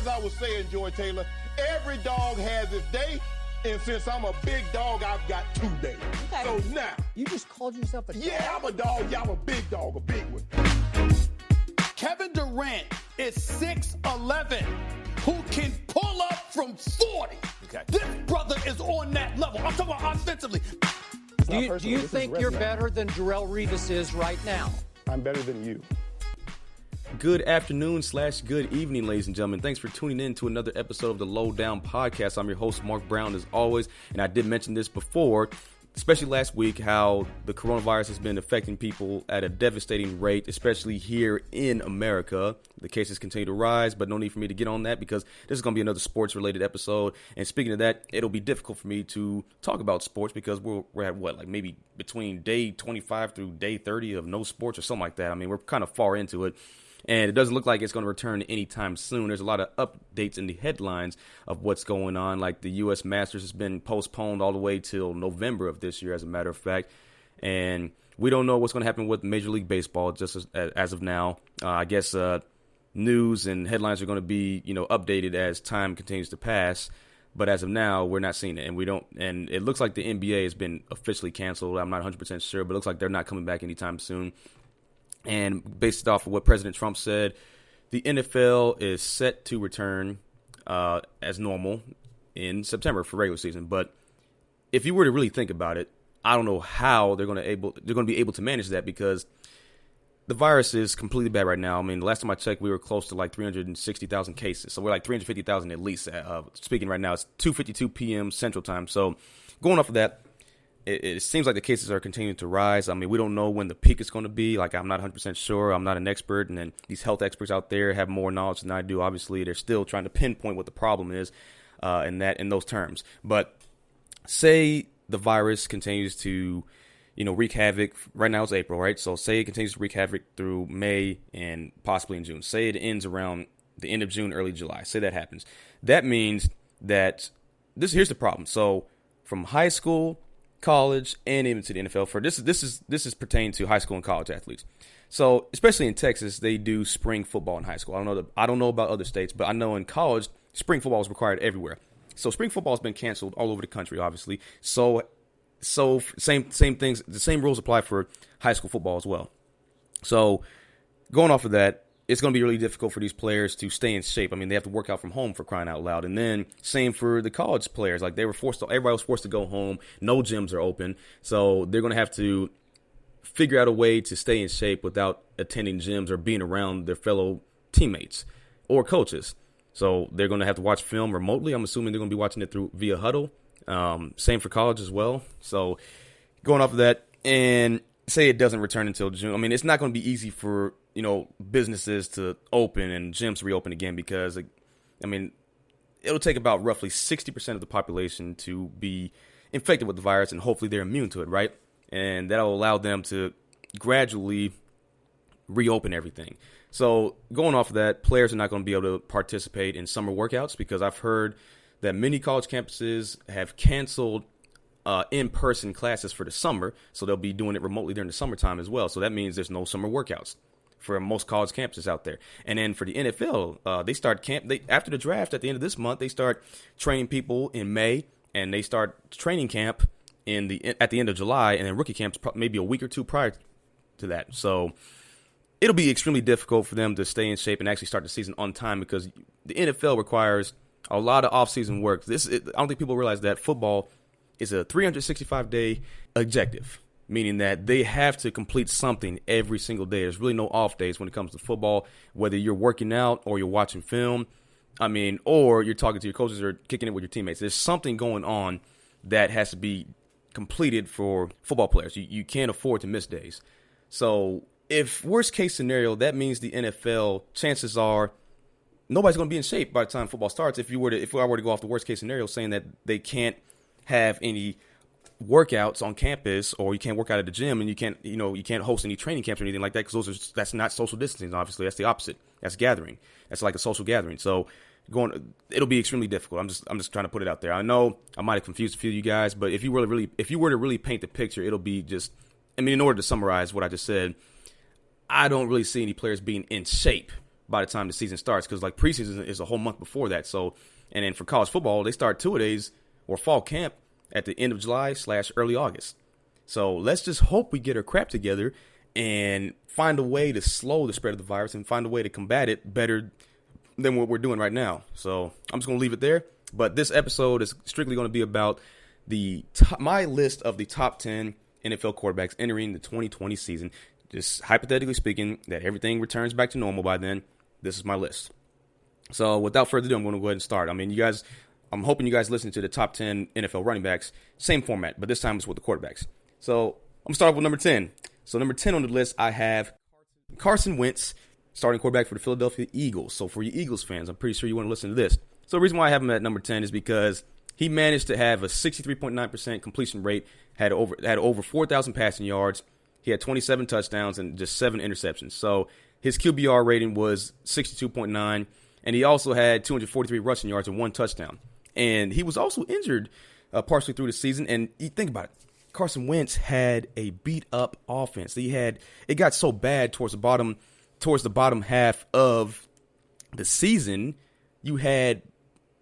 as I was saying, Joy Taylor, every dog has its day. And since I'm a big dog, I've got 2 days. Okay. So now. You just called yourself a dog? Yeah, I'm a dog. Yeah, I'm a big dog, a big one. Kevin Durant is 6'11", who can pull up from 40. Okay. This brother is on that level. I'm talking about offensively. Do you think you're better than Darrelle Revis is right now? I'm better than you. Good afternoon / good evening, ladies and gentlemen. Thanks for tuning in to another episode of the Lowdown Podcast. I'm your host, Mark Brown, as always. And I did mention this before, especially last week, how the coronavirus has been affecting people at a devastating rate, especially here in America. The cases continue to rise, but no need for me to get on that because this is going to be another sports-related episode. And speaking of that, it'll be difficult for me to talk about sports because we're at what, like maybe between day 25 through day 30 of no sports or something like that. I mean, we're kind of far into it. And it doesn't look like it's going to return anytime soon. There's a lot of updates in the headlines of what's going on. Like the U.S. Masters has been postponed all the way till November of this year, as a matter of fact. And we don't know what's going to happen with Major League Baseball just as of now. I guess news and headlines are going to be, updated as time continues to pass. But as of now, we're not seeing it. And it looks like the NBA has been officially canceled. I'm not 100% sure, but it looks like they're not coming back anytime soon. And based off of what President Trump said, the NFL is set to return as normal in September for regular season. But if you were to really think about it, I don't know how they're going to be able to manage that because the virus is completely bad right now. I mean, the last time I checked, we were close to like 360,000 cases. So we're like 350,000 at least. Speaking right now, it's 2:52 p.m. Central Time. So going off of that, it seems like the cases are continuing to rise. I mean, we don't know when the peak is going to be. Like, I'm not 100% sure. I'm not an expert. And then these health experts out there have more knowledge than I do. Obviously, they're still trying to pinpoint what the problem is in those terms. But say the virus continues to, wreak havoc. Right now it's April, right? So say it continues to wreak havoc through May and possibly in June. Say it ends around the end of June, early July. Say that happens. That means that here's the problem. So from high school, college, and even to the NFL. For this is pertaining to high school and college athletes. So especially in Texas, they do spring football in high school. I don't know about other states, but I know in college, spring football is required everywhere. So spring football has been canceled all over the country, obviously. So same things, the same rules apply for high school football as well. So going off of that, it's going to be really difficult for these players to stay in shape. I mean, they have to work out from home for crying out loud. And then same for the college players. Like everybody was forced to go home. No gyms are open. So they're going to have to figure out a way to stay in shape without attending gyms or being around their fellow teammates or coaches. So they're going to have to watch film remotely. I'm assuming they're going to be watching it via Huddle. Same for college as well. So going off of that, and say it doesn't return until June. I mean, it's not going to be easy for businesses to open and gyms to reopen again because, it'll take about roughly 60% of the population to be infected with the virus, and hopefully they're immune to it, right? And that'll allow them to gradually reopen everything. So going off of that, players are not going to be able to participate in summer workouts because I've heard that many college campuses have canceled in-person classes for the summer, so they'll be doing it remotely during the summertime as well. So that means there's no summer workouts for most college campuses out there. And then for the NFL, they start after the draft at the end of this month. They start training people in May, and they start training camp at the end of July, and then rookie camps maybe a week or two prior to that. So it'll be extremely difficult for them to stay in shape and actually start the season on time because the NFL requires a lot of off-season work. I don't think people realize that football is a 365-day objective, meaning that they have to complete something every single day. There's really no off days when it comes to football, whether you're working out or you're watching film, or you're talking to your coaches or kicking it with your teammates. There's something going on that has to be completed for football players. You can't afford to miss days. So if worst case scenario, that means the NFL, chances are nobody's going to be in shape by the time football starts. If I were to go off the worst case scenario saying that they can't have any workouts on campus, or you can't work out at the gym, and you can't host any training camps or anything like that, because that's not social distancing. Obviously, that's the opposite. That's gathering. That's like a social gathering. So it'll be extremely difficult. I'm just trying to put it out there. I know I might have confused a few of you guys, but if you were to really paint the picture, it'll be just. In order to summarize what I just said, I don't really see any players being in shape by the time the season starts, because like preseason is a whole month before that. So, and then for college football, they start two-a-days or fall camp at the end of July / early August. So let's just hope we get our crap together and find a way to slow the spread of the virus and find a way to combat it better than what we're doing right now. So I'm just going to leave it there. But this episode is strictly going to be about my list of the top 10 NFL quarterbacks entering the 2020 season. Just hypothetically speaking, that everything returns back to normal by then. This is my list. So without further ado, I'm going to go ahead and start. I mean, I'm hoping you guys listen to the top 10 NFL running backs. Same format, but this time it's with the quarterbacks. So I'm going to start off with number 10. So number 10 on the list, I have Carson Wentz, starting quarterback for the Philadelphia Eagles. So for you Eagles fans, I'm pretty sure you want to listen to this. So the reason why I have him at number 10 is because he managed to have a 63.9% completion rate, had over 4,000 passing yards. He had 27 touchdowns and just 7 interceptions. So his QBR rating was 62.9, and he also had 243 rushing yards and 1 touchdown. And he was also injured partially through the season. And you think about it, Carson Wentz had a beat-up offense. It got so bad towards the bottom half of the season. You had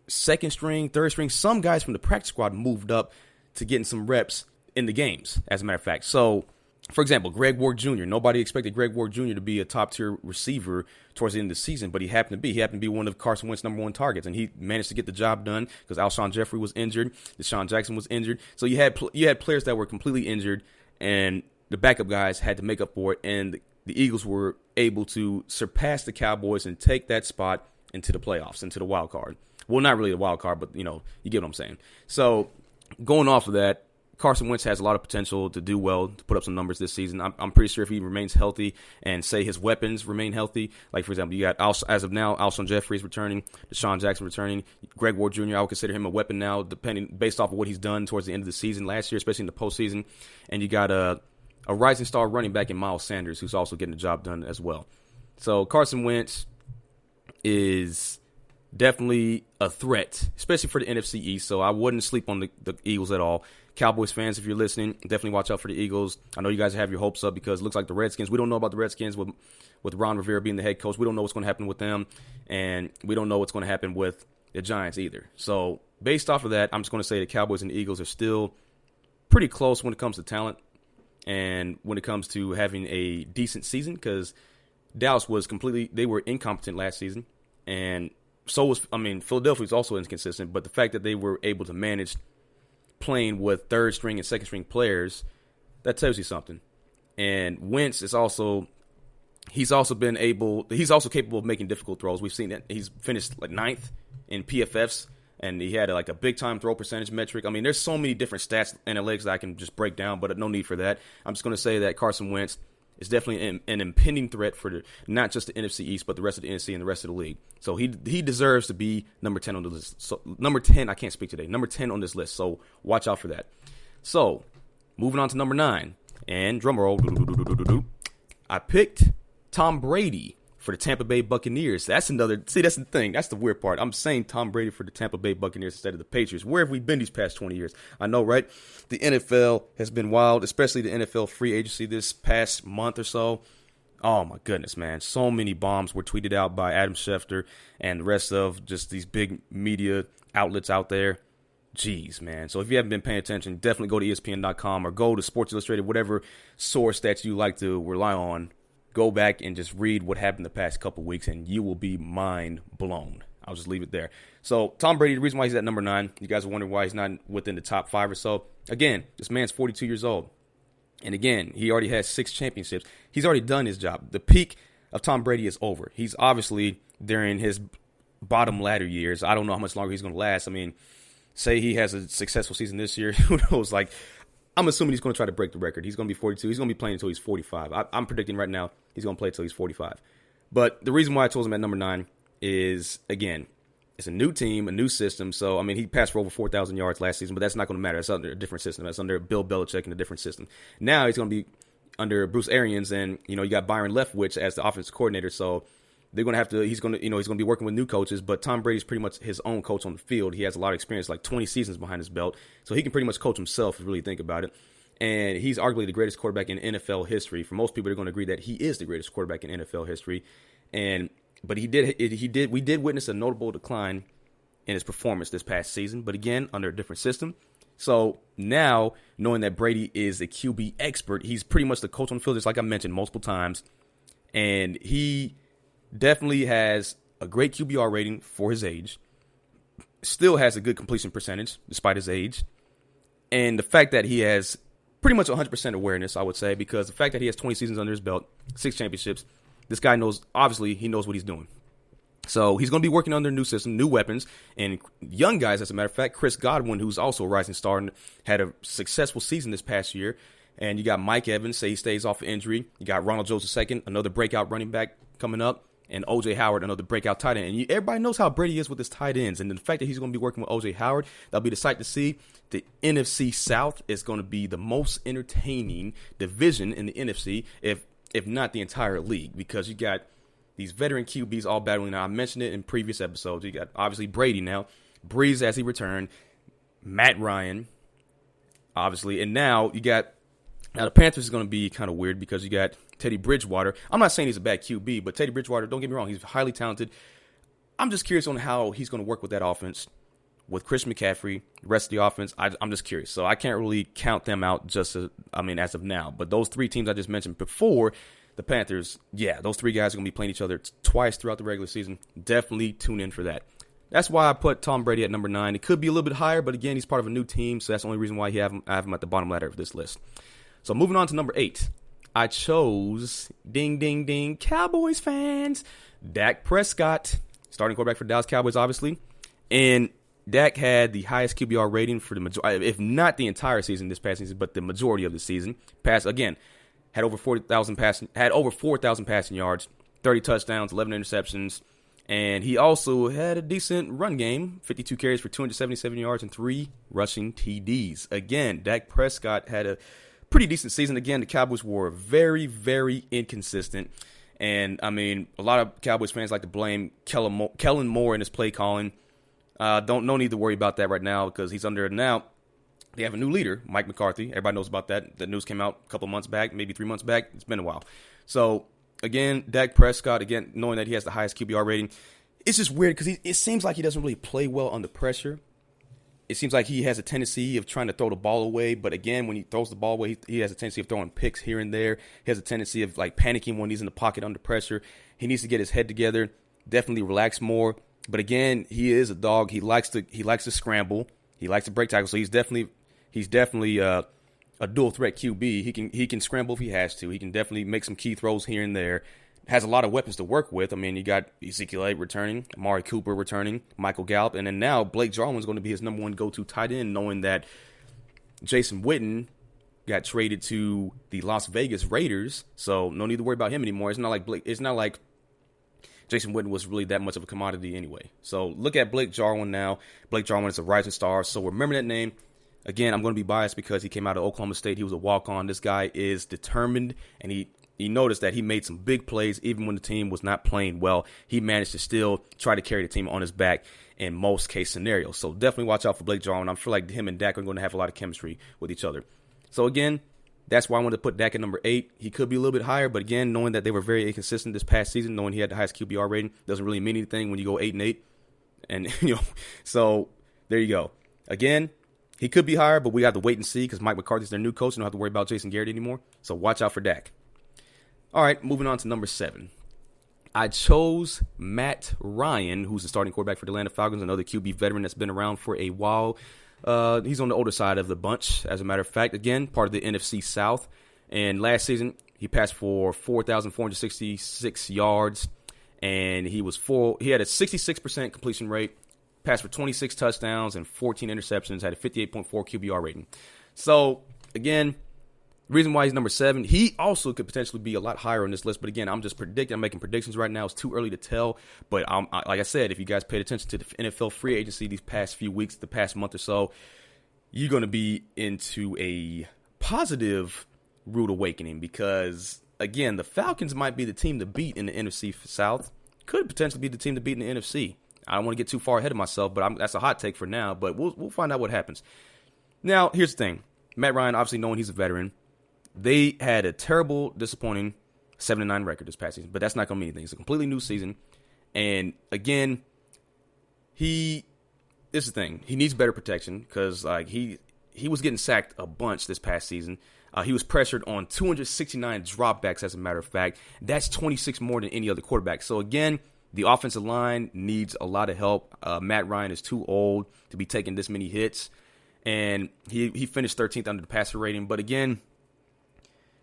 second string, third string, some guys from the practice squad moved up to getting some reps in the games, as a matter of fact. So, for example, Greg Ward Jr. Nobody expected Greg Ward Jr. to be a top-tier receiver towards the end of the season, but he happened to be. He happened to be one of Carson Wentz's number 1 targets, and he managed to get the job done because Alshon Jeffrey was injured, Deshaun Jackson was injured. So you had players that were completely injured, and the backup guys had to make up for it, and the Eagles were able to surpass the Cowboys and take that spot into the playoffs, into the wild card. Well, not really the wild card, but, you get what I'm saying. So going off of that, Carson Wentz has a lot of potential to do well, to put up some numbers this season. I'm pretty sure if he remains healthy and say his weapons remain healthy, like, for example, you got, as of now, Alshon Jeffrey is returning, Deshaun Jackson returning, Greg Ward Jr., I would consider him a weapon now, based off of what he's done towards the end of the season last year, especially in the postseason. And you got a rising star running back in Miles Sanders, who's also getting the job done as well. So Carson Wentz is definitely a threat, especially for the NFC East. So I wouldn't sleep on the Eagles at all. Cowboys fans, if you're listening, definitely watch out for the Eagles. I know you guys have your hopes up because it looks like the Redskins. We don't know about the Redskins with Ron Rivera being the head coach. We don't know what's going to happen with them, and we don't know what's going to happen with the Giants either. So based off of that, I'm just going to say the Cowboys and the Eagles are still pretty close when it comes to talent and when it comes to having a decent season, because Dallas they were incompetent last season, and Philadelphia was also inconsistent, but the fact that they were able to manage playing with third string and second string players, that tells you something. And Wentz he's also capable of making difficult throws. We've seen that he's finished like 9th in PFFs, and he had a big time throw percentage metric. I mean, there's so many different stats and analytics that I can just break down, but no need for that. I'm just going to say that Carson Wentz is definitely an impending threat for not just the NFC East, but the rest of the NFC and the rest of the league. So he deserves to be number 10 on the list. So number 10, I can't speak today. Number 10 on this list. So watch out for that. So moving on to number 9, and drum roll, I picked Tom Brady for the Tampa Bay Buccaneers. That's the thing. That's the weird part. I'm saying Tom Brady for the Tampa Bay Buccaneers instead of the Patriots. Where have we been these past 20 years? I know, right? The NFL has been wild, especially the NFL free agency this past month or so. Oh, my goodness, man. So many bombs were tweeted out by Adam Schefter and the rest of just these big media outlets out there. Jeez, man. So if you haven't been paying attention, definitely go to ESPN.com or go to Sports Illustrated, whatever source that you like to rely on. Go back and just read what happened the past couple weeks, and you will be mind blown. I'll just leave it there. So Tom Brady, the reason why he's at number 9, you guys are wondering why he's not within the top 5 or so. Again, this man's 42 years old. And again, he already has 6 championships. He's already done his job. The peak of Tom Brady is over. He's obviously during his bottom ladder years. I don't know how much longer he's going to last. I mean, say he has a successful season this year. Who knows? I'm assuming he's going to try to break the record. He's going to be 42. He's going to be playing until he's 45. I'm predicting right now he's going to play until he's 45. But the reason why I chose him at number 9 is, again, it's a new team, a new system. So, I mean, he passed for over 4,000 yards last season, but that's not going to matter. That's under a different system. That's under Bill Belichick and a different system. Now he's going to be under Bruce Arians, and, you got Byron Leftwich as the offensive coordinator. So they're going to have to, he's going to be working with new coaches, but Tom Brady's pretty much his own coach on the field. He has a lot of experience, like 20 seasons behind his belt. So he can pretty much coach himself if you really think about it. And he's arguably the greatest quarterback in NFL history. For most people, they're going to agree that he is the greatest quarterback in NFL history. And But we did witness a notable decline in his performance this past season, but again, under a different system. So now, knowing that Brady is a QB expert, he's pretty much the coach on the field, just like I mentioned multiple times. And he definitely has a great QBR rating for his age. Still has a good completion percentage, despite his age. And the fact that he has pretty much 100% awareness, I would say, because the fact that he has 20 seasons under his belt, 6 championships, this guy knows, obviously, he knows what he's doing. So he's going to be working under a new system, new weapons, and young guys, as a matter of fact. Chris Godwin, who's also a rising star and had a successful season this past year. And you got Mike Evans, say he stays off of injury. You got Ronald Jones II, another breakout running back coming up. And O.J. Howard, another breakout tight end. And everybody knows how Brady is with his tight ends. And the fact that he's going to be working with O.J. Howard, that'll be the sight to see. The NFC South is going to be the most entertaining division in the NFC, if not the entire league, because you got these veteran QBs all battling. Now, I mentioned it in previous episodes. You got, obviously, Brady now, Breeze as he returned, Matt Ryan, obviously. And now you got, now the Panthers is going to be kind of weird because you got Teddy Bridgewater. I'm not saying he's a bad QB, but Teddy Bridgewater, don't get me wrong, he's highly talented. I'm just curious on how he's going to work with that offense, with Chris McCaffrey, the rest of the offense. I'm just curious. So I can't really count them out as of now. But those 3 teams I just mentioned before, the Panthers, yeah, those 3 guys are going to be playing each other twice throughout the regular season. Definitely tune in for that. That's why I put Tom Brady at number 9. It could be a little bit higher, but again, he's part of a new team, so that's the only reason why I have him at the bottom ladder of this list. So moving on to number 8. I chose, ding, ding, ding, Cowboys fans, Dak Prescott, starting quarterback for the Dallas Cowboys, obviously. And Dak had the highest QBR rating for the majority, if not the entire season this past season, but the majority of the season. Had over 4,000 passing yards, 30 touchdowns, 11 interceptions. And he also had a decent run game, 52 carries for 277 yards and 3 rushing TDs. Again, Dak Prescott had a pretty decent season. Again, the Cowboys were very, very inconsistent. And, I mean, a lot of Cowboys fans like to blame Kellen Moore in his play calling. No need to worry about that right now because he's under it now. They have a new leader, Mike McCarthy. Everybody knows about that. The news came out a couple months back, maybe 3 months back. It's been a while. So, again, Dak Prescott, again, knowing that he has the highest QBR rating, it's just weird because it seems like he doesn't really play well under pressure. It seems like he has a tendency of trying to throw the ball away. But again, when he throws the ball away, he has a tendency of throwing picks here and there. He has a tendency of like panicking when he's in the pocket under pressure. He needs to get his head together, definitely relax more. But again, he is a dog. He likes to scramble. He likes to break tackles. So he's definitely a dual threat QB. He can scramble if he has to. He can definitely make some key throws here and there. Has a lot of weapons to work with. I mean, you got Ezekiel Elliott returning, Amari Cooper returning, Michael Gallup, and then now Blake Jarwin's going to be his number 1 go-to tight end, knowing that Jason Witten got traded to the Las Vegas Raiders, so no need to worry about him anymore. It's not like Jason Witten was really that much of a commodity anyway. So look at Blake Jarwin now. Blake Jarwin is a rising star, so remember that name. Again, I'm going to be biased because he came out of Oklahoma State. He was a walk-on. This guy is determined, and he noticed that he made some big plays even when the team was not playing well. He managed to still try to carry the team on his back in most case scenarios. So definitely watch out for Blake Jarwin. I feel like him and Dak are going to have a lot of chemistry with each other. So again, that's why I wanted to put Dak at number 8. He could be a little bit higher, but again, knowing that they were very inconsistent this past season, knowing he had the highest QBR rating doesn't really mean anything when you go 8-8. And so there you go. Again, he could be higher, but we have to wait and see because Mike McCarthy's their new coach. You don't have to worry about Jason Garrett anymore. So watch out for Dak. All right, moving on to number 7. I chose Matt Ryan, who's the starting quarterback for the Atlanta Falcons, another QB veteran that's been around for a while. He's on the older side of the bunch, as a matter of fact. Again, part of the NFC South. And last season, he passed for 4,466 yards, and he had a 66% completion rate, passed for 26 touchdowns and 14 interceptions, had a 58.4 QBR rating. So, again, the reason why he's number 7, he also could potentially be a lot higher on this list. But again, I'm making predictions right now. It's too early to tell. But like I said, if you guys paid attention to the NFL free agency these past few weeks, the past month or so, you're going to be into a positive rude awakening because, again, the Falcons might be the team to beat in the NFC South. Could potentially be the team to beat in the NFC. I don't want to get too far ahead of myself, but that's a hot take for now. But we'll find out what happens. Now, here's the thing. Matt Ryan, obviously knowing he's a veteran, they had a terrible, disappointing 7-9 record this past season, but that's not going to mean anything. It's a completely new season. And again, this is the thing. He needs better protection because he was getting sacked a bunch this past season. He was pressured on 269 dropbacks, as a matter of fact. That's 26 more than any other quarterback. So again, the offensive line needs a lot of help. Matt Ryan is too old to be taking this many hits. And he finished 13th under the passer rating. But again,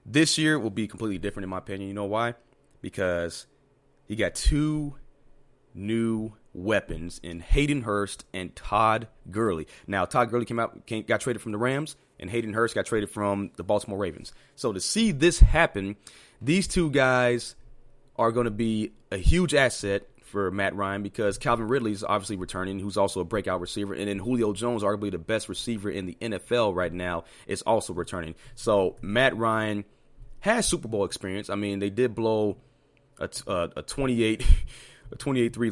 this year will be completely different in my opinion. You know why? Because he got two new weapons in Hayden Hurst and Todd Gurley. Now, Todd Gurley got traded from the Rams, and Hayden Hurst got traded from the Baltimore Ravens. So to see this happen, these two guys are going to be a huge asset for Matt Ryan because Calvin Ridley is obviously returning, who's also a breakout receiver. And then Julio Jones, arguably the best receiver in the NFL right now, is also returning. So Matt Ryan has Super Bowl experience. I mean, they did blow a 28-3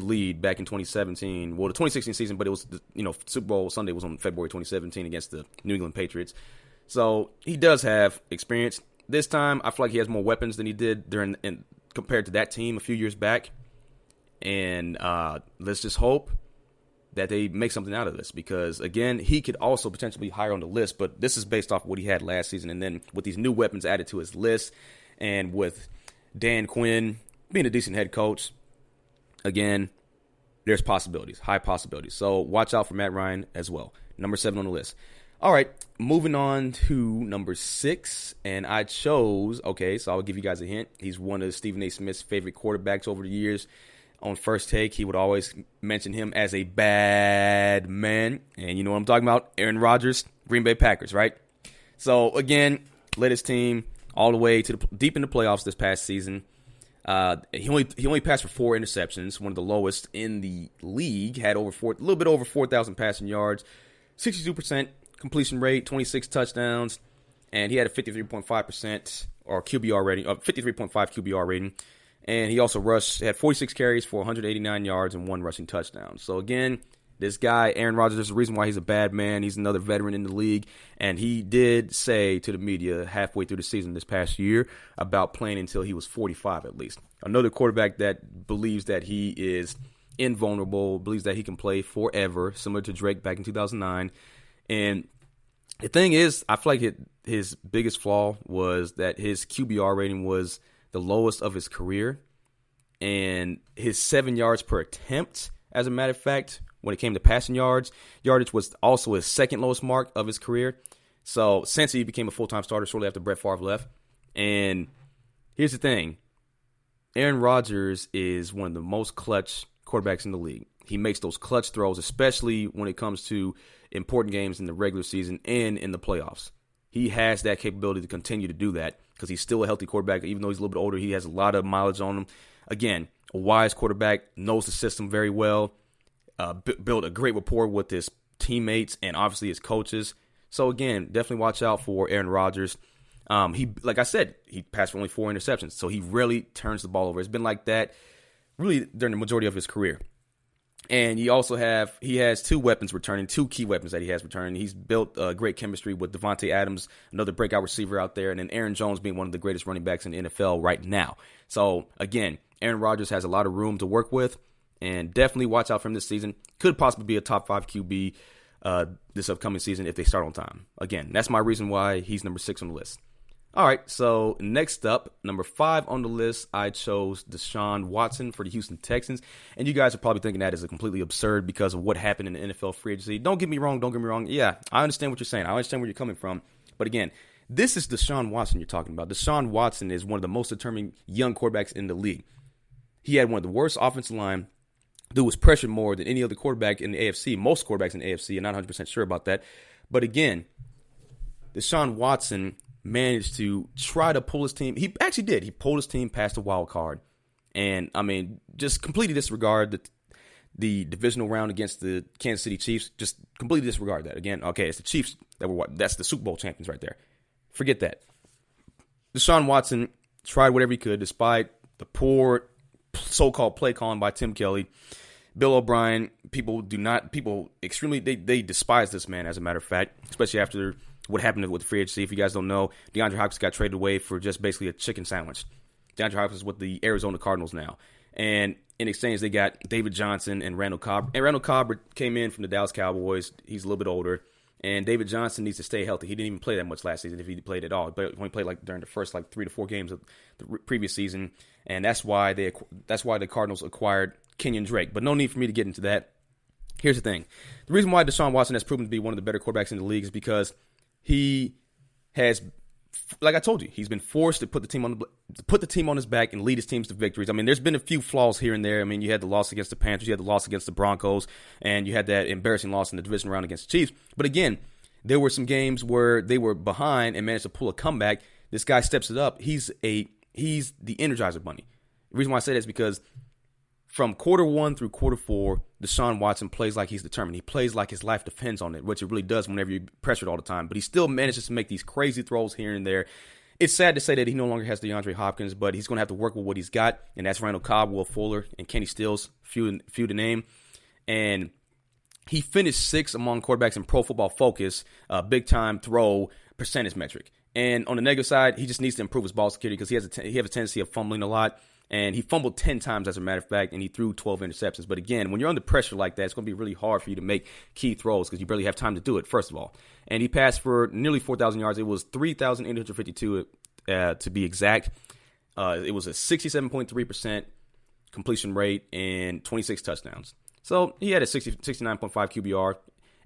lead back in 2017. Well, the 2016 season, but it was, Super Bowl Sunday was on February 2017 against the New England Patriots. So he does have experience. This time, I feel like he has more weapons than he did compared to that team a few years back. And let's just hope that they make something out of this because, again, he could also potentially be higher on the list, but this is based off what he had last season. And then with these new weapons added to his list and with Dan Quinn being a decent head coach, again, there's possibilities, high possibilities. So watch out for Matt Ryan as well. Number 7 on the list. All right, moving on to number 6, and I chose, so I'll give you guys a hint. He's one of Stephen A. Smith's favorite quarterbacks over the years. On First Take, he would always mention him as a bad man. And you know what I'm talking about? Aaron Rodgers, Green Bay Packers, right? So, again, led his team all the way to deep in the playoffs this past season. He only passed for 4 interceptions, one of the lowest in the league. Had a little bit over 4,000 passing yards, 62% completion rate, 26 touchdowns, and he had a 53.5% or QBR rating, 53.5 QBR rating. And he also had 46 carries for 189 yards and 1 rushing touchdown. So again, this guy, Aaron Rodgers, there's a reason why he's a bad man. He's another veteran in the league. And he did say to the media halfway through the season this past year about playing until he was 45 at least. Another quarterback that believes that he is invulnerable, believes that he can play forever, similar to Drake back in 2009. And the thing is, I feel like his biggest flaw was that his QBR rating was the lowest of his career, and his 7 yards per attempt, as a matter of fact, when it came to passing yardage was also his second lowest mark of his career. So since he became a full-time starter shortly after Brett Favre left. And here's the thing. Aaron Rodgers is one of the most clutch quarterbacks in the league. He makes those clutch throws, especially when it comes to important games in the regular season and in the playoffs. He has that capability to continue to do that because he's still a healthy quarterback. Even though he's a little bit older, he has a lot of mileage on him. Again, a wise quarterback, knows the system very well, built a great rapport with his teammates and obviously his coaches. So again, definitely watch out for Aaron Rodgers. Like I said, he passed for only 4 interceptions, so he rarely turns the ball over. It's been like that really during the majority of his career. And he has 2 weapons returning, 2 key weapons that he has returning. He's built great chemistry with Devontae Adams, another breakout receiver out there, and then Aaron Jones being one of the greatest running backs in the NFL right now. So, again, Aaron Rodgers has a lot of room to work with, and definitely watch out for him this season. Could possibly be a top 5 QB this upcoming season if they start on time. Again, that's my reason why he's number 6 on the list. All right, so next up, number 5 on the list, I chose Deshaun Watson for the Houston Texans. And you guys are probably thinking that is completely absurd because of what happened in the NFL free agency. Don't get me wrong. Yeah, I understand what you're saying. I understand where you're coming from. But again, this is Deshaun Watson you're talking about. Deshaun Watson is one of the most determined young quarterbacks in the league. He had one of the worst offensive line. Dude was pressured more than any other quarterback in the AFC. Most quarterbacks in the AFC, I'm not 100% sure about that. But again, Deshaun Watson managed to try to pull his team. He actually did. He pulled his team past the wild card. And, I mean, just completely disregard the divisional round against the Kansas City Chiefs. Just completely disregard that. Again, okay, it's the Chiefs that's the Super Bowl champions right there. Forget that. Deshaun Watson tried whatever he could despite the poor so-called play calling by Tim Kelly. Bill O'Brien, people extremely, they despise this man, as a matter of fact, especially after what happened with the free agency. If you guys don't know, DeAndre Hopkins got traded away for just basically a chicken sandwich. DeAndre Hopkins is with the Arizona Cardinals now. And in exchange, they got David Johnson and Randall Cobb. And Randall Cobb came in from the Dallas Cowboys. He's a little bit older. And David Johnson needs to stay healthy. He didn't even play that much last season if he played at all. But when he played during the first 3 to 4 games of the previous season. And that's why the Cardinals acquired Kenyon Drake. But no need for me to get into that. Here's the thing. The reason why Deshaun Watson has proven to be one of the better quarterbacks in the league is because he has, like I told you, he's been forced to put the team on his back and lead his teams to victories. I mean, there's been a few flaws here and there. I mean, you had the loss against the Panthers, you had the loss against the Broncos, and you had that embarrassing loss in the division round against the Chiefs. But again, there were some games where they were behind and managed to pull a comeback. This guy steps it up. He's the Energizer Bunny. The reason why I say that is because from quarter 1 through quarter 4, Deshaun Watson plays like he's determined. He plays like his life depends on it, which it really does whenever you're pressured all the time. But he still manages to make these crazy throws here and there. It's sad to say that he no longer has DeAndre Hopkins, but he's going to have to work with what he's got, and that's Randall Cobb, Will Fuller, and Kenny Stills, few to name. And he finished 6th among quarterbacks in Pro Football Focus, big-time throw percentage metric. And on the negative side, he just needs to improve his ball security because he has a tendency of fumbling a lot. And he fumbled 10 times, as a matter of fact, and he threw 12 interceptions. But again, when you're under pressure like that, it's going to be really hard for you to make key throws because you barely have time to do it, first of all. And he passed for nearly 4,000 yards. It was 3,852 to be exact. It was a 67.3% completion rate and 26 touchdowns. So he had a 69.5 QBR.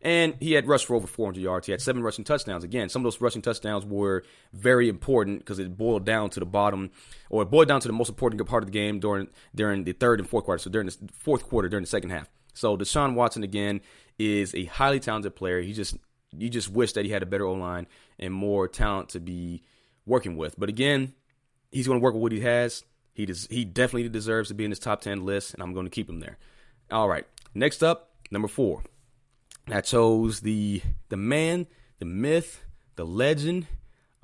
And he had rushed for over 400 yards. He had 7 rushing touchdowns. Again, some of those rushing touchdowns were very important because it boiled down to the bottom, or it boiled down to the most important part of the game during the third and fourth quarter. So during the fourth quarter, during the second half. So Deshaun Watson, again, is a highly talented player. You just wish that he had a better O-line and more talent to be working with. But again, he's going to work with what he has. He definitely deserves to be in this top 10 list, and I'm going to keep him there. All right. Next up, number 4. I chose the man, the myth, the legend,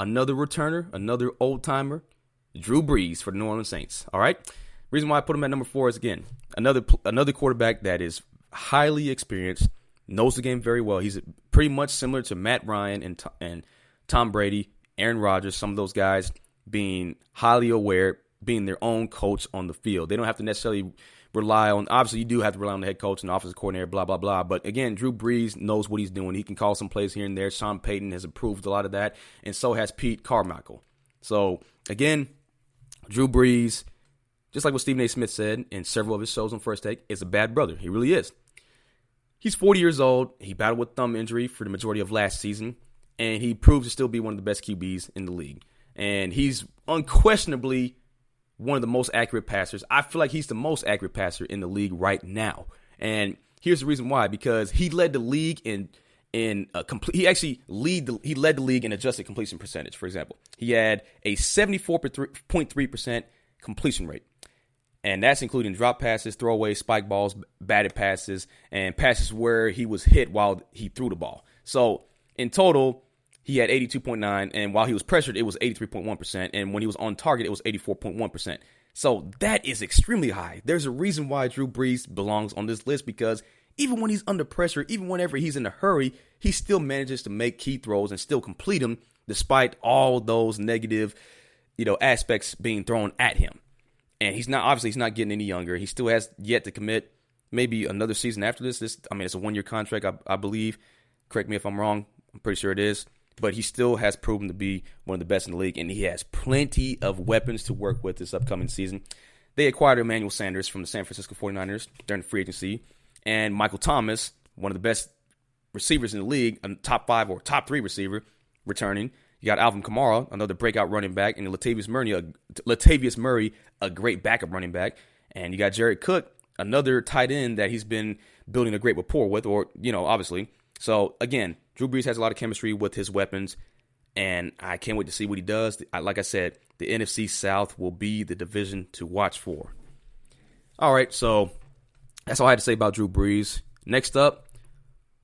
another returner, another old-timer, Drew Brees for the New Orleans Saints. All right? Reason why I put him at number 4 is, again, another quarterback that is highly experienced, knows the game very well. He's pretty much similar to Matt Ryan and Tom Brady, Aaron Rodgers, some of those guys being highly aware, being their own coach on the field. They don't have to necessarily rely on, obviously you do have to rely on the head coach and the offensive coordinator, blah, blah, blah. But again, Drew Brees knows what he's doing. He can call some plays here and there. Sean Payton has improved a lot of that, and so has Pete Carmichael. So again, Drew Brees, just like what Stephen A. Smith said in several of his shows on First Take, is a bad brother. He really is. He's 40 years old. He battled with thumb injury for the majority of last season, and he proves to still be one of the best QBs in the league. And he's unquestionably one of the most accurate passers. I feel like he's the most accurate passer in the league right now. And here's the reason why, because he led the league he led the league in adjusted completion percentage. For example, he had a 74.3% completion rate. And that's including drop passes, throwaways, spike balls, batted passes, and passes where he was hit while he threw the ball. So in total, he had 82.9, and while he was pressured, it was 83.1%, and when he was on target, it was 84.1%. So that is extremely high. There's a reason why Drew Brees belongs on this list, because even when he's under pressure, even whenever he's in a hurry, he still manages to make key throws and still complete them despite all those negative, aspects being thrown at him. And he's not getting any younger. He still has yet to commit maybe another season after this. It's a 1-year contract, I believe. Correct me if I'm wrong. I'm pretty sure it is. But he still has proven to be one of the best in the league, and he has plenty of weapons to work with this upcoming season. They acquired Emmanuel Sanders from the San Francisco 49ers during the free agency, and Michael Thomas, one of the best receivers in the league, a top 5 or top 3 receiver, returning. You got Alvin Kamara, another breakout running back, and Latavius Murray, a great backup running back. And you got Jared Cook, another tight end that he's been building a great rapport with, obviously. So, again, Drew Brees has a lot of chemistry with his weapons, and I can't wait to see what he does. Like I said, the NFC South will be the division to watch for. All right, so that's all I had to say about Drew Brees. Next up,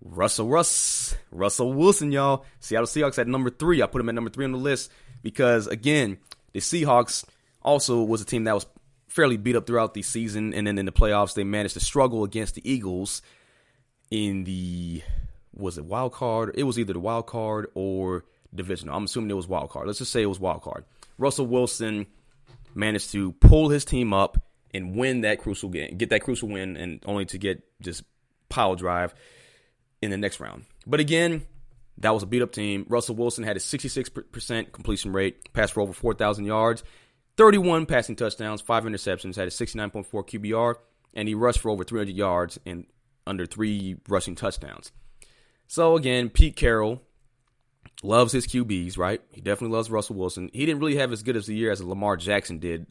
Russell Wilson, y'all. Seattle Seahawks at number 3. I put him at number 3 on the list because, again, the Seahawks also was a team that was fairly beat up throughout the season, and then in the playoffs, they managed to struggle against the Eagles in the... Was it wild card? It was either the wild card or divisional. I'm assuming it was wild card. Let's just say it was wild card. Russell Wilson managed to pull his team up and win that crucial game, get that crucial win, and only to get just pile drive in the next round. But again, that was a beat-up team. Russell Wilson had a 66% completion rate, passed for over 4,000 yards, 31 passing touchdowns, 5 interceptions, had a 69.4 QBR, and he rushed for over 300 yards and under 3 rushing touchdowns. So again, Pete Carroll loves his QBs, right? He definitely loves Russell Wilson. He didn't really have as good as a year as Lamar Jackson did,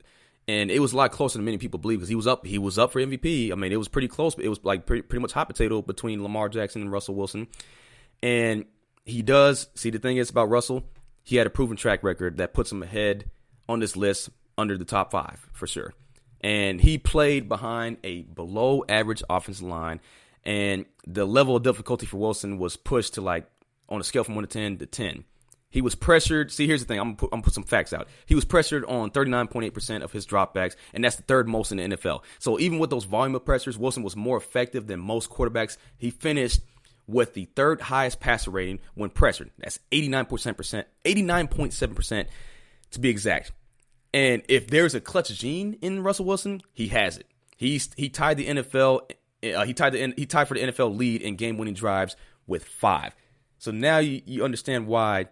and it was a lot closer than many people believe because he was up for MVP. I mean, it was pretty close, but it was like pretty much hot potato between Lamar Jackson and Russell Wilson. And he does, see, the thing is about Russell, he had a proven track record that puts him ahead on this list under the top 5 for sure. And he played behind a below average offensive line, and the level of difficulty for Wilson was pushed to like on a scale from 1 to 10 to 10. He was pressured. See, here's the thing. I'm gonna put some facts out. He was pressured on 39.8% of his dropbacks, and that's the 3rd most in the NFL. So even with those volume of pressures, Wilson was more effective than most quarterbacks. He finished with the 3rd highest passer rating when pressured. That's 89.7% to be exact. And if there's a clutch gene in Russell Wilson, he has it. He tied the NFL. He tied for the NFL lead in game-winning drives with 5. So now you understand why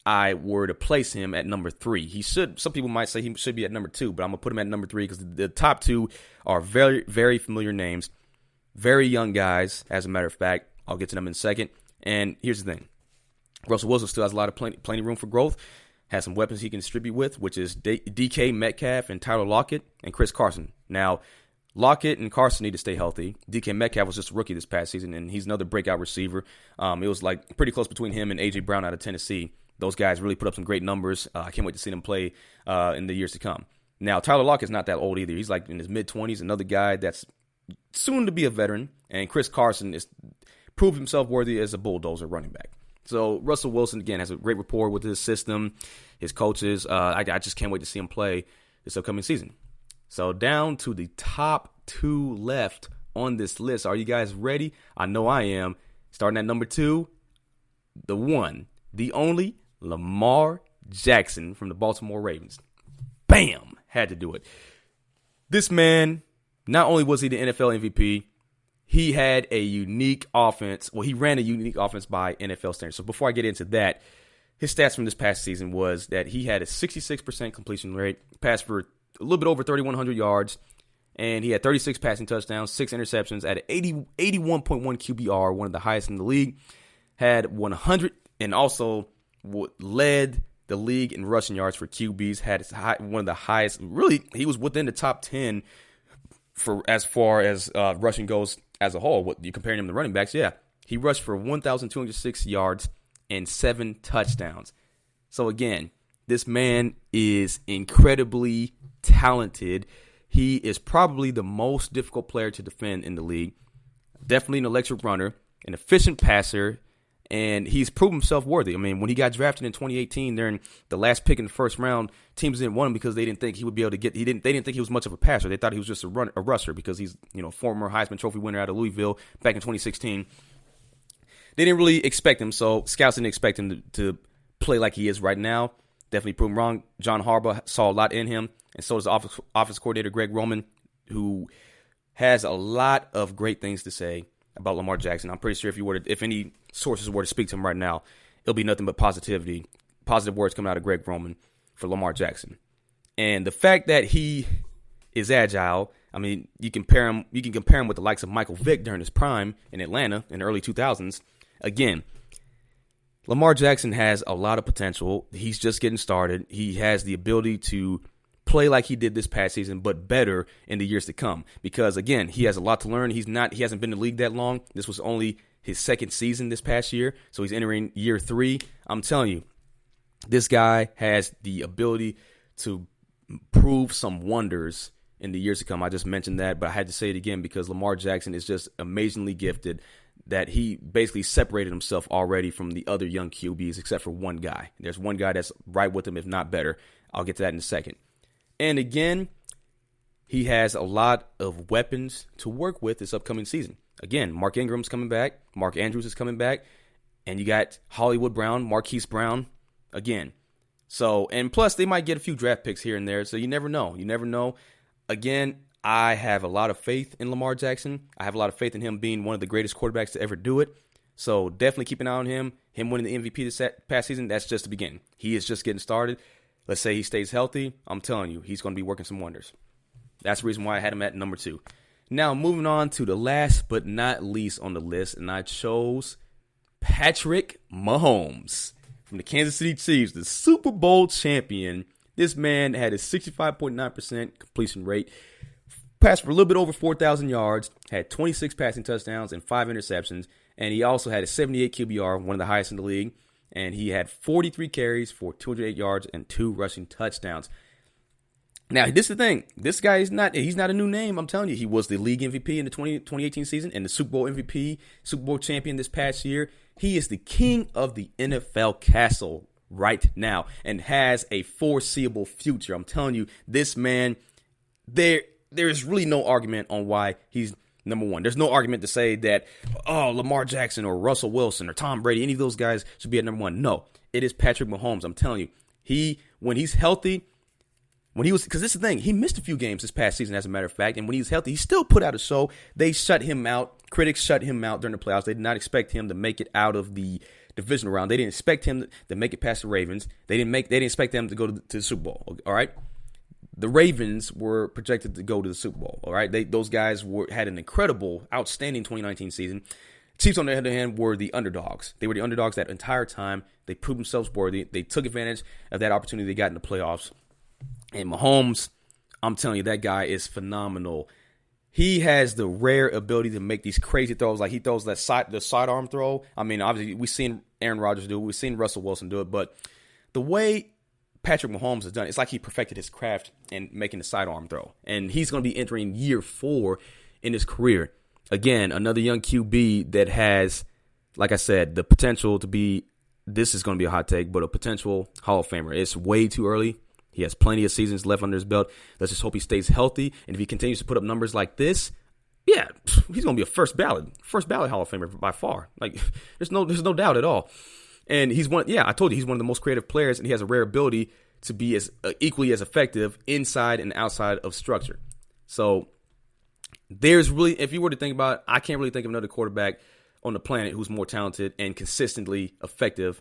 I were to place him at number 3. He should. Some people might say he should be at number 2, but I'm gonna put him at number 3 because the top 2 are very, very familiar names, very young guys. As a matter of fact, I'll get to them in a second. And here's the thing: Russell Wilson still has a lot of plenty room for growth. Has some weapons he can distribute with, which is DK Metcalf and Tyler Lockett and Chris Carson. Now, Lockett and Carson need to stay healthy. DK Metcalf was just a rookie this past season, and he's another breakout receiver. It was like pretty close between him and A.J. Brown out of Tennessee. Those guys really put up some great numbers. I can't wait to see them play in the years to come. Now, Tyler Lockett's not that old either. He's like in his mid-20s, another guy that's soon to be a veteran. And Chris Carson is proved himself worthy as a bulldozer running back. So Russell Wilson, again, has a great rapport with his system, his coaches. I just can't wait to see him play this upcoming season. So down to the top 2 left on this list. Are you guys ready? I know I am. Starting at number 2, the one, the only, Lamar Jackson from the Baltimore Ravens. Bam! Had to do it. This man, not only was he the NFL MVP, he had a unique offense. Well, he ran a unique offense by NFL standards. So before I get into that, his stats from this past season was that he had a 66% completion rate, passed for a little bit over 3,100 yards, and he had 36 passing touchdowns, 6 interceptions at an 81.1 QBR, one of the highest in the league. Had 100 and also led the league in rushing yards for QBs. Had one of the highest. Really, he was within the top 10 for as far as rushing goes as a whole. What you comparing him to running backs? Yeah, he rushed for 1,206 yards and 7 touchdowns. So again, this man is incredibly talented. He is probably the most difficult player to defend in the league. Definitely an electric runner, an efficient passer, and he's proven himself worthy. I mean, when he got drafted in 2018 during the last pick in the first round, teams didn't want him because they didn't think he would be able to get. They didn't think he was much of a passer. They thought he was just a rusher because he's former Heisman Trophy winner out of Louisville back in 2016. They didn't really expect him, so scouts didn't expect him to play like he is right now. Definitely proven wrong. John Harbaugh saw a lot in him, and so does office coordinator Greg Roman, who has a lot of great things to say about Lamar Jackson. I'm pretty sure if any sources were to speak to him right now, it'll be nothing but positive words coming out of Greg Roman for Lamar Jackson. And the fact that he is agile, I mean, you can compare him with the likes of Michael Vick during his prime in Atlanta in the early 2000s. Again, Lamar Jackson has a lot of potential. He's just getting started. He has the ability to play like he did this past season, but better in the years to come. Because again, he has a lot to learn. He hasn't been in the league that long. This was only his second season this past year, so he's entering year 3. I'm telling you, this guy has the ability to prove some wonders in the years to come. I just mentioned that, but I had to say it again because Lamar Jackson is just amazingly gifted, that he basically separated himself already from the other young QBs except for one guy. There's one guy that's right with him, if not better. I'll get to that in a second. And again, he has a lot of weapons to work with this upcoming season. Again, Mark Ingram's coming back. Mark Andrews is coming back. And you got Hollywood Brown, Marquise Brown again. So, and plus they might get a few draft picks here and there. So you never know. Again, I have a lot of faith in Lamar Jackson. I have a lot of faith in him being one of the greatest quarterbacks to ever do it. So definitely keep an eye on him. Him winning the MVP this past season, that's just the beginning. He is just getting started. Let's say he stays healthy. I'm telling you, he's going to be working some wonders. That's the reason why I had him at number 2. Now, moving on to the last but not least on the list, and I chose Patrick Mahomes from the Kansas City Chiefs, the Super Bowl champion. This man had a 65.9% completion rate, passed for a little bit over 4,000 yards, had 26 passing touchdowns and 5 interceptions, and he also had a 78 QBR, one of the highest in the league, and he had 43 carries for 208 yards and 2 rushing touchdowns. Now, this is the thing. This guy he's not a new name. I'm telling you, he was the league MVP in the 2018 season and the Super Bowl MVP, Super Bowl champion this past year. He is the king of the NFL castle right now and has a foreseeable future. I'm telling you, this man, there is really no argument on why he's number 1. There's no argument to say that, Lamar Jackson or Russell Wilson or Tom Brady, any of those guys should be at number 1. No, it is Patrick Mahomes. I'm telling you, when he's healthy, because this is the thing, he missed a few games this past season, as a matter of fact, and when he's healthy, he still put out a show. They shut him out. Critics shut him out during the playoffs. They did not expect him to make it out of the divisional round. They didn't expect him to make it past the Ravens. They didn't expect them to go to the Super Bowl. All right, the Ravens were projected to go to the Super Bowl. All right, those guys had an incredible, outstanding 2019 season. Chiefs, on the other hand, were the underdogs. They were the underdogs that entire time. They proved themselves worthy. They took advantage of that opportunity they got in the playoffs. And Mahomes, I'm telling you, that guy is phenomenal. He has the rare ability to make these crazy throws. Like he throws the sidearm throw. I mean, obviously, we've seen Aaron Rodgers do it. We've seen Russell Wilson do it. But the way Patrick Mahomes has done it, it's like he perfected his craft in making the sidearm throw. And he's going to be entering year 4 in his career. Again, another young QB that has, like I said, the potential to be, this is going to be a hot take, but a potential Hall of Famer. It's way too early. He has plenty of seasons left under his belt. Let's just hope he stays healthy. And if he continues to put up numbers like this, yeah, he's going to be a first ballot Hall of Famer by far. Like, there's no doubt at all. And he's I told you, he's one of the most creative players, and he has a rare ability to be as equally as effective inside and outside of structure. So there's really, if you were to think about it, I can't really think of another quarterback on the planet who's more talented and consistently effective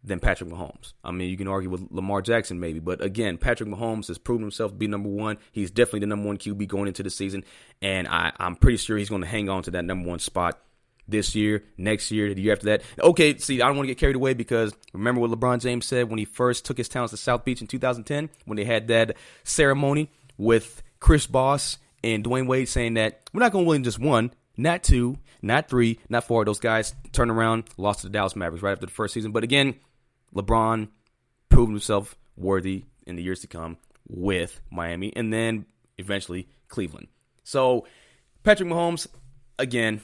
than Patrick Mahomes. I mean, you can argue with Lamar Jackson maybe, but again, Patrick Mahomes has proven himself to be number 1. He's definitely the number 1 QB going into the season, and I'm pretty sure he's going to hang on to that number 1 spot this year, next year, the year after that. Okay, see, I don't want to get carried away because remember what LeBron James said when he first took his talents to South Beach in 2010 when they had that ceremony with Chris Bosh and Dwayne Wade saying that we're not going to win just 1, not 2, not 3, not 4. Those guys turned around, lost to the Dallas Mavericks right after the first season. But again, LeBron proved himself worthy in the years to come with Miami and then eventually Cleveland. So Patrick Mahomes, again,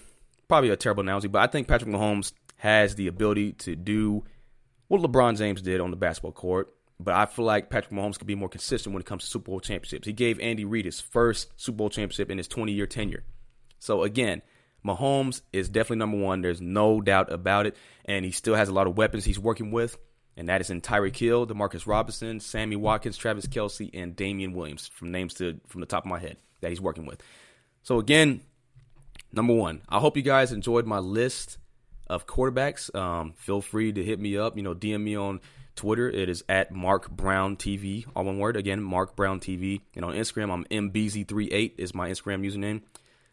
probably a terrible analogy, but I think Patrick Mahomes has the ability to do what LeBron James did on the basketball court. But I feel like Patrick Mahomes could be more consistent when it comes to Super Bowl championships. He gave Andy Reid his first Super Bowl championship in his 20-year tenure. So again, Mahomes is definitely number 1. There's no doubt about it. And he still has a lot of weapons he's working with. And that is in Tyreek Hill, DeMarcus Robinson, Sammy Watkins, Travis Kelce, and Damian Williams from the top of my head that he's working with. So again, number 1. I hope you guys enjoyed my list of quarterbacks. Feel free to hit me up, DM me on Twitter. It is at Mark Brown TV, all one word. Again, Mark Brown TV. And on Instagram, I'm MBZ38 is my Instagram username.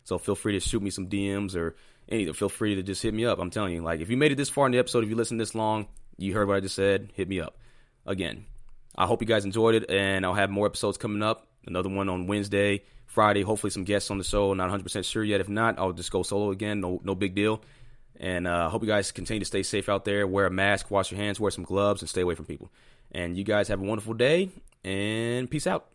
So feel free to shoot me some DMs or anything. Feel free to just hit me up. I'm telling you, like, if you made it this far in the episode, if you listened this long, you heard what I just said, hit me up. Again, I hope you guys enjoyed it, and I'll have more episodes coming up. Another one on Wednesday, Friday, hopefully some guests on the show. Not 100% sure yet. If not, I'll just go solo again. No big deal. And I hope you guys continue to stay safe out there. Wear a mask, wash your hands, wear some gloves, and stay away from people. And you guys have a wonderful day, and peace out.